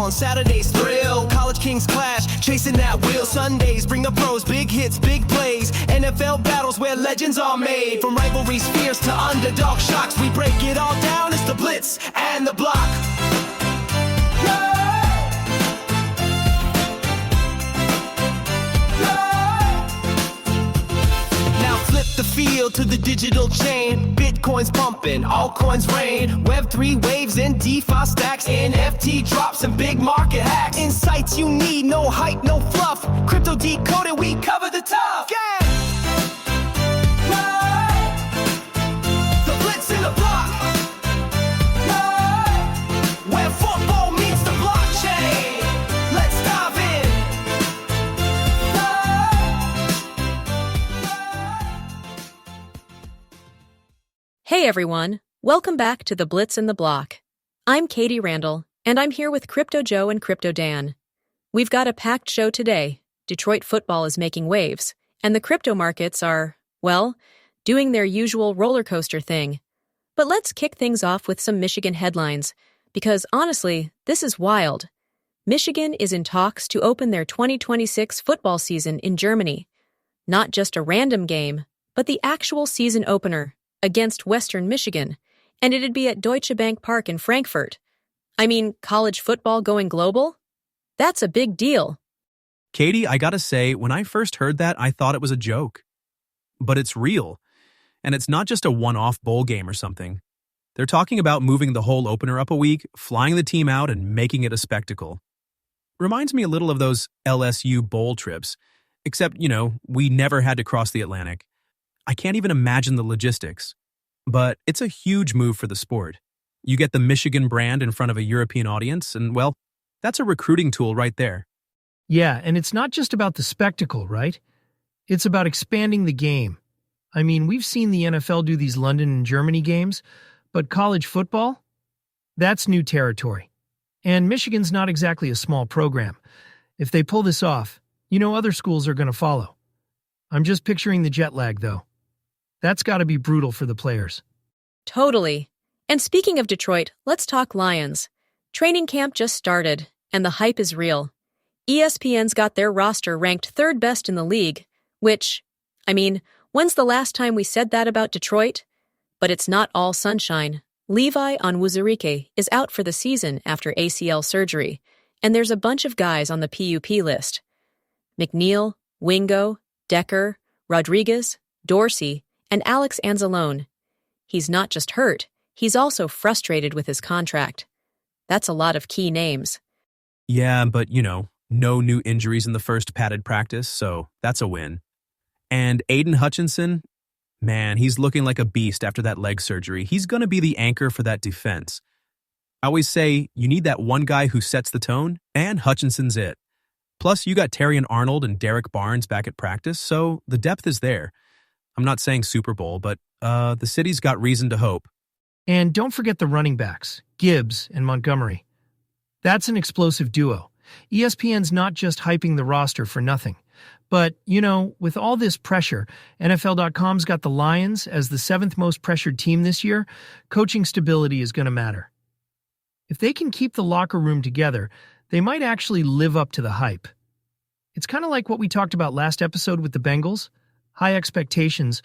on Saturdays thrill, college kings clash, chasing that wheel. Sundays bring the pros, big hits, big plays, NFL battles where legends are made. From rivalries fierce to underdog shocks, we break it all down. It's the Blitz and the Block. The field to the digital chain, Bitcoin's pumping, altcoins rain, Web3 waves and DeFi stacks, NFT drops and big market hacks. Insights you need, no hype, no fluff. Crypto decoded, we cover the tough. Yeah. The Blitz and the Block. Where football meets the blockchain. Let's dive in. Hey everyone, welcome back to the Blitz and the Block. I'm Katie Randall, and I'm here with Crypto Joe and Crypto Dan. We've got a packed show today. Detroit football is making waves, and the crypto markets are, well, doing their usual roller coaster thing. But let's kick things off with some Michigan headlines, because honestly, this is wild. Michigan is in talks to open their 2026 football season in Germany. Not just a random game, but the actual season opener against Western Michigan, and it'd be at Deutsche Bank Park in Frankfurt. I mean, college football going global? That's a big deal. Katie, I gotta say, when I first heard that, I thought it was a joke. But it's real. And it's not just a one-off bowl game or something. They're talking about moving the whole opener up a week, flying the team out, and making it a spectacle. Reminds me a little of those LSU bowl trips. Except, we never had to cross the Atlantic. I can't even imagine the logistics. But it's a huge move for the sport. You get the Michigan brand in front of a European audience, and, well, that's a recruiting tool right there. Yeah, and it's not just about the spectacle, right? It's about expanding the game. I mean, we've seen the NFL do these London and Germany games, but college football? That's new territory. And Michigan's not exactly a small program. If they pull this off, other schools are going to follow. I'm just picturing the jet lag, though. That's got to be brutal for the players. Totally. And speaking of Detroit, let's talk Lions. Training camp just started, and the hype is real. ESPN's got their roster ranked third best in the league, which, when's the last time we said that about Detroit? But it's not all sunshine. Levi Onwuzurike is out for the season after ACL surgery, and there's a bunch of guys on the PUP list. McNeil, Wingo, Decker, Rodriguez, Dorsey, and Alex Anzalone. He's not just hurt, he's also frustrated with his contract. That's a lot of key names. Yeah, but, no new injuries in the first padded practice, so that's a win. And Aiden Hutchinson, man, he's looking like a beast after that leg surgery. He's going to be the anchor for that defense. I always say you need that one guy who sets the tone, and Hutchinson's it. Plus, you got Terrion Arnold and Derek Barnes back at practice, so the depth is there. I'm not saying Super Bowl, but the city's got reason to hope. And don't forget the running backs, Gibbs and Montgomery. That's an explosive duo. ESPN's not just hyping the roster for nothing. But, with all this pressure, NFL.com's got the Lions as the 7th most pressured team this year. Coaching stability is going to matter. If they can keep the locker room together, they might actually live up to the hype. It's kind of like what we talked about last episode with the Bengals. High expectations,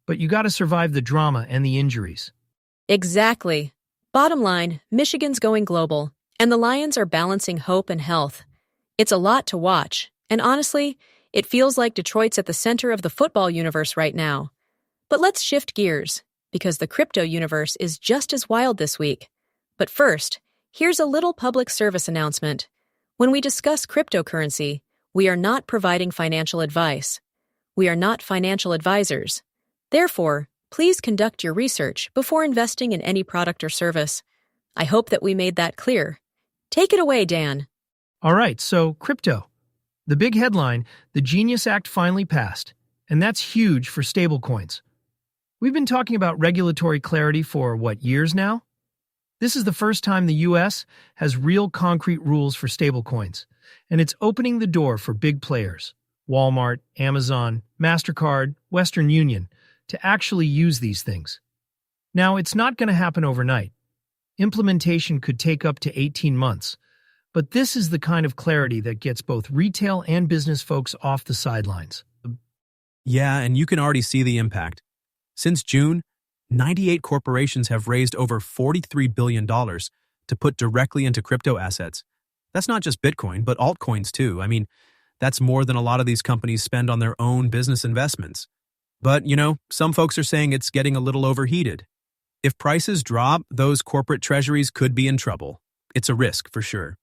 but you got to survive the drama and the injuries. Exactly. Bottom line, Michigan's going global, and the Lions are balancing hope and health. It's a lot to watch, and honestly, it feels like Detroit's at the center of the football universe right now. But let's shift gears, because the crypto universe is just as wild this week. But first, here's a little public service announcement. When we discuss cryptocurrency, we are not providing financial advice. We are not financial advisors. Therefore, please conduct your research before investing in any product or service. I hope that we made that clear. Take it away, Dan. All right, so crypto. The big headline, the Genius Act finally passed, and that's huge for stablecoins. We've been talking about regulatory clarity for, years now? This is the first time the U.S. has real concrete rules for stablecoins, and it's opening the door for big players. Walmart, Amazon, MasterCard, Western Union, to actually use these things. Now, it's not going to happen overnight. Implementation could take up to 18 months, But this is the kind of clarity that gets both retail and business folks off the sidelines. Yeah, and you can already see the impact. Since June, 98 corporations have raised over $43 billion to put directly into crypto assets. That's not just Bitcoin, but altcoins too. I mean, that's more than a lot of these companies spend on their own business investments. But, some folks are saying it's getting a little overheated. If prices drop, those corporate treasuries could be in trouble. It's a risk for sure.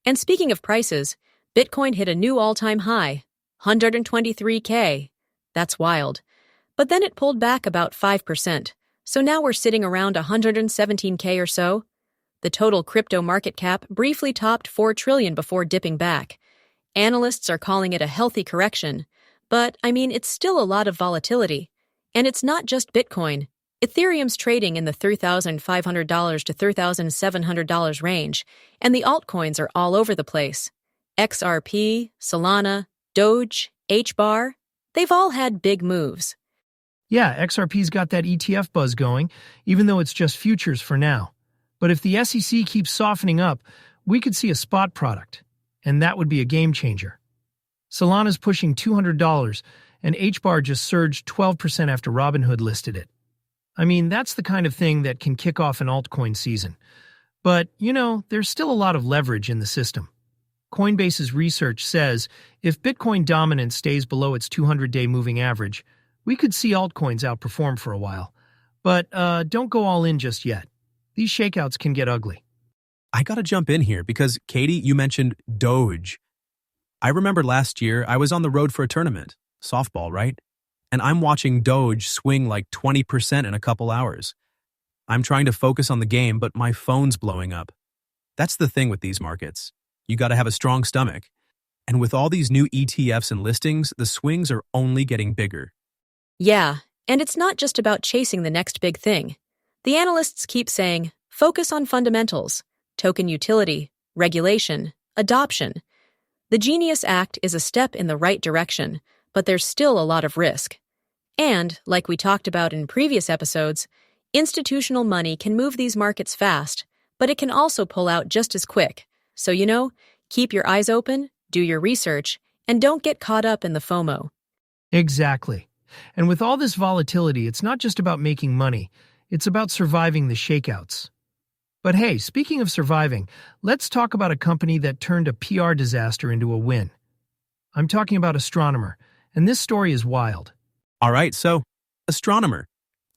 And speaking of prices, Bitcoin hit a new all-time high, 123K. That's wild. But then it pulled back about 5%, so now we're sitting around 117K or so. The total crypto market cap briefly topped 4 trillion before dipping back. Analysts are calling it a healthy correction, but it's still a lot of volatility. And it's not just Bitcoin. Ethereum's trading in the $3,500 to $3,700 range, and the altcoins are all over the place. XRP, Solana, Doge, HBAR, they've all had big moves. Yeah, XRP's got that ETF buzz going, even though it's just futures for now. But if the SEC keeps softening up, we could see a spot product, and that would be a game changer. Solana's pushing $200, and HBAR just surged 12% after Robinhood listed it. That's the kind of thing that can kick off an altcoin season. But, there's still a lot of leverage in the system. Coinbase's research says if Bitcoin dominance stays below its 200-day moving average, we could see altcoins outperform for a while. But don't go all in just yet. These shakeouts can get ugly. I gotta jump in here because, Katie, you mentioned Doge. I remember last year I was on the road for a tournament, softball, right? And I'm watching Doge swing like 20% in a couple hours. I'm trying to focus on the game, but my phone's blowing up. That's the thing with these markets. You gotta have a strong stomach. And with all these new ETFs and listings, the swings are only getting bigger. Yeah, and it's not just about chasing the next big thing. The analysts keep saying, focus on fundamentals, token utility, regulation, adoption. The Genius Act is a step in the right direction, but there's still a lot of risk. And, like we talked about in previous episodes, institutional money can move these markets fast, but it can also pull out just as quick. So, keep your eyes open, do your research, and don't get caught up in the FOMO. Exactly. And with all this volatility, it's not just about making money, it's about surviving the shakeouts. But hey, speaking of surviving, let's talk about a company that turned a PR disaster into a win. I'm talking about Astronomer, and this story is wild. All right, so, Astronomer.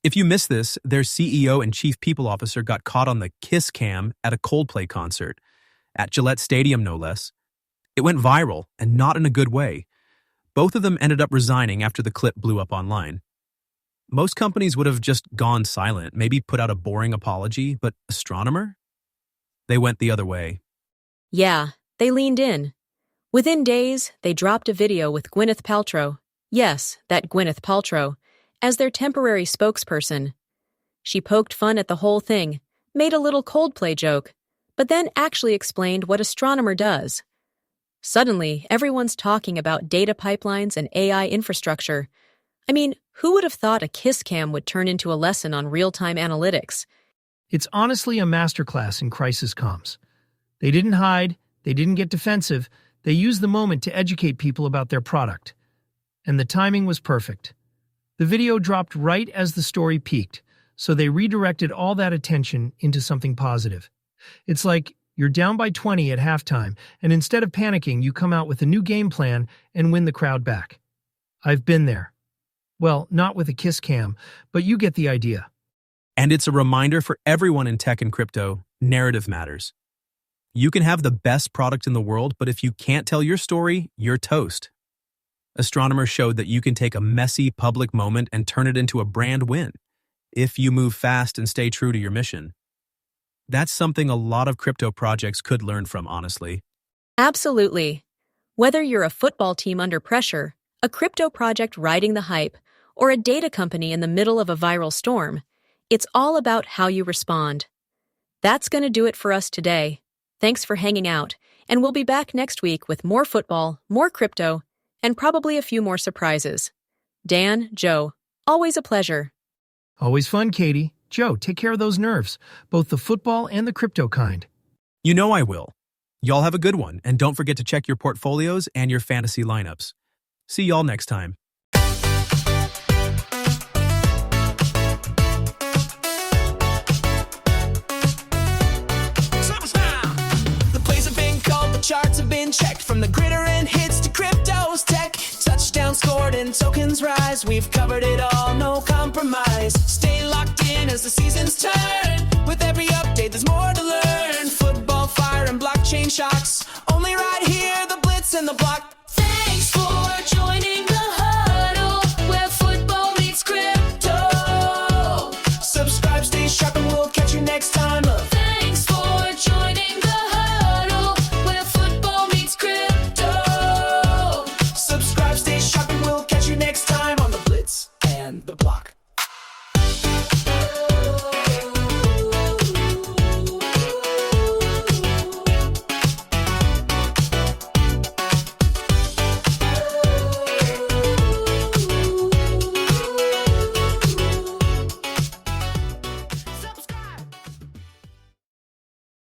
If you missed this, their CEO and chief people officer got caught on the kiss cam at a Coldplay concert, at Gillette Stadium no less. It went viral, and not in a good way. Both of them ended up resigning after the clip blew up online. Most companies would have just gone silent, maybe put out a boring apology, but Astronomer? They went the other way. Yeah, they leaned in. Within days, they dropped a video with Gwyneth Paltrow, yes, that Gwyneth Paltrow, as their temporary spokesperson. She poked fun at the whole thing, made a little Coldplay joke, but then actually explained what Astronomer does. Suddenly, everyone's talking about data pipelines and AI infrastructure. Who would have thought a kiss cam would turn into a lesson on real-time analytics? It's honestly a masterclass in crisis comms. They didn't hide, they didn't get defensive, they used the moment to educate people about their product. And the timing was perfect. The video dropped right as the story peaked, so they redirected all that attention into something positive. It's like you're down by 20 at halftime, and instead of panicking, you come out with a new game plan and win the crowd back. I've been there. Well, not with a kiss cam, but you get the idea. And it's a reminder for everyone in tech and crypto, narrative matters. You can have the best product in the world, but if you can't tell your story, you're toast. Astronomer showed that you can take a messy public moment and turn it into a brand win, if you move fast and stay true to your mission. That's something a lot of crypto projects could learn from, honestly. Absolutely. Whether you're a football team under pressure, a crypto project riding the hype, or a data company in the middle of a viral storm, it's all about how you respond. That's going to do it for us today. Thanks for hanging out, and we'll be back next week with more football, more crypto, and probably a few more surprises. Dan, Joe, always a pleasure. Always fun, Katie. Joe, take care of those nerves, both the football and the crypto kind. You know I will. Y'all have a good one, and don't forget to check your portfolios and your fantasy lineups. See y'all next time. The plays have been called, the charts have been checked. From the gritter and hits to crypto's tech. Touchdowns scored and tokens rise. We've covered it all, no compromise. Stay locked in as the seasons turn. With every update, there's more to learn. Football, fire, and blockchain shocks. Only right here, the Blitz and the Block.